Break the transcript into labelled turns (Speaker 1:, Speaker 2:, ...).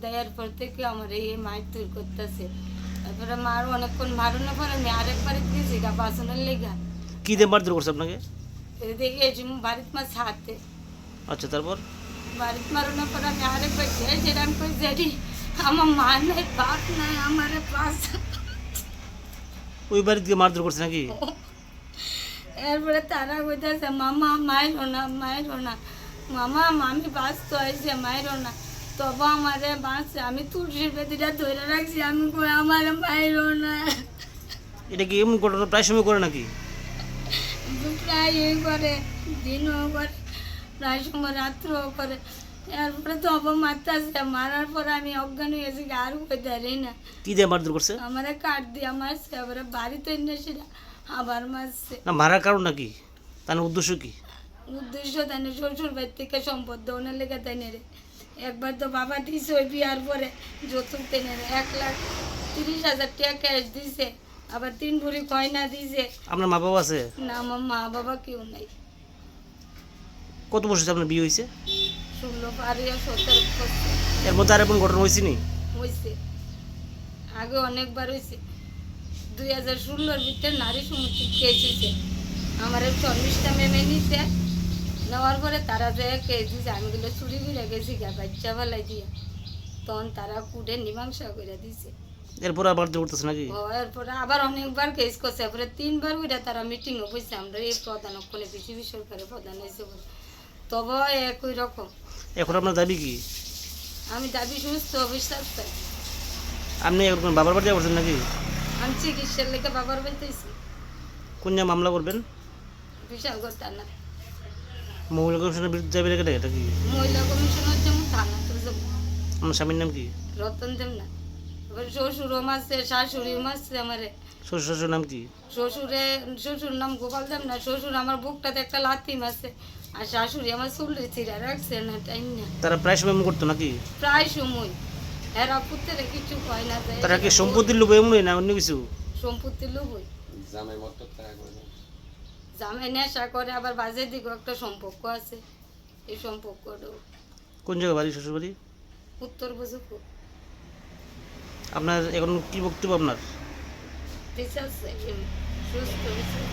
Speaker 1: দেওয়ার পর থেকে আমার এই মারধর করতেছে। তারপরে মার অনেকক্ষণ মারানোর পর আমি আরেকবার দিয়েছি গা বাসনের লেগা।
Speaker 2: কি দিয়ে মারধর করছে আপনাকে?
Speaker 1: দেখে বাড়িতে মাছ হাতে
Speaker 2: আচ্ছা, তারপর?
Speaker 1: বাড়িতে মারানোর পর আমি আরেকবার যাই, যেটা আমি কই জানি আমার মা নাই, বাপ নাই, আমার পাশ।
Speaker 2: ওই বাড়ি থেকে মারধর করছে নাকি?
Speaker 1: এরপরে তারা কইতেছে মামা মাইরো না, মাইরো না, মামা আমি বাঁচত হয়েছে, মাইরো না। তবে আমারে বাঁচছে, আমি তুলসীর বেদিটা ধরে রাখছি, আমি কই আমার মাইরো না।
Speaker 2: এটা কি এমন ঘটনা প্রায় সময় করে নাকি?
Speaker 1: প্রায় এই করে, দিনও করে, প্রায় সময় রাত্রেও করে। এরপরে তো মারতেছে, মারার পরে আমি অজ্ঞান হয়ে গেছি, আর কই দাঁড়িয়ে না।
Speaker 2: কি দিয়ে মারধর করছে?
Speaker 1: আমার কাঠ দিয়ে মারছে, আবার বাড়িতে এনে সেটা আবার মারছে।
Speaker 2: না, মারার কারণ নাকি? তার উদ্দেশ্য কি?
Speaker 1: উদ্দেশ্য তাই না, শ্বশুর বাড়ি থেকে সম্পদ দৌনের লেগে তাই রে। একবার তো বাবা দিছে ওই বিয়ার পরে যৌতুক টেনে 1,30,000 টাকা ক্যাশ দিছে, আবার 3 ভরি গয়না দিছে।
Speaker 2: আপনার মা বাবা আছে?
Speaker 1: না, আমার মা বাবা কেউ নাই।
Speaker 2: কত বছর আপনার বিয়ে হয়েছে?
Speaker 1: 16 পারিয়া 17 বছর
Speaker 2: এর মধ্যে আর এমন ঘটনা হয়েছে নি?
Speaker 1: হয়েছে, আগে অনেকবার হয়েছে। 2016-র ভিতরে নারী সমিতি কেসেছে আমার চল্লিশটা মেমে নিতে, নেওয়ার পরে তারা যে কেস দিছে, আমি গুলো চুরি করে গেছি গা বাচ্চা ফেলাই দিয়ে, তখন তারা কুড়ে মীমাংসা করে দিছে।
Speaker 2: এরপর আবার মারধর করতেছে নাকি?
Speaker 1: এরপরে আবার অনেকবার কেস করছে, এরপরে 3বার ওইটা তারা মিটিংও বসছে। আমরা এই প্রধান ওখানে পৃথিবী সরকারের প্রধান হয়েছে বলে, তবে একই রকম।
Speaker 2: এখন আপনার দাবি কি?
Speaker 1: আমি দাবি সুস্থ অবিশ্বাস চাই।
Speaker 2: আপনি এখন বাবার বাড়ি করছেন নাকি?
Speaker 1: আমি চিকিৎসার লেগে বাবার বাড়িতেছি।
Speaker 2: কোন নিয়ে মামলা করবেন?
Speaker 1: বিশালগড় থানা।
Speaker 2: মহিলা কমিশনের বিরুদ্ধে যাবে এটা এটা কি?
Speaker 1: মহিলা কমিশনের যেমন থানা তো যাবো।
Speaker 2: আমার স্বামীর নাম কি?
Speaker 1: রতন দেব না। এবার শ্বশুরও মারছে, শাশুড়িও মারছে আমারে।
Speaker 2: শ্বশুর শ্বশুর নাম কি?
Speaker 1: শ্বশুর নাম গোপাল দেব না। শ্বশুর আমার বুকটাতে একটা লাথি মারছে, আর শাশুড়ি আমার চুলের চিরা রাখছে না টাইম না।
Speaker 2: তারা প্রায় সময় এমন করতো নাকি?
Speaker 1: প্রায় সময় এরা পুত্রে কিছু কয় না যায়।
Speaker 2: তারা কি সম্পত্তির লোভে এমনই না অন্য কিছু?
Speaker 1: সম্পত্তির লোভই। জামাই নেশা করে, আবার বাজে দিকেও একটা সম্পর্ক আছে। এই সম্পর্কটাও
Speaker 2: কোন জায়গায় বাড়ি, শ্বশুর বাড়ি?
Speaker 1: উত্তর বুঝুক।
Speaker 2: আপনার এখন কি বক্তব্য আপনার?
Speaker 1: বিচার সুস্থ বিচার।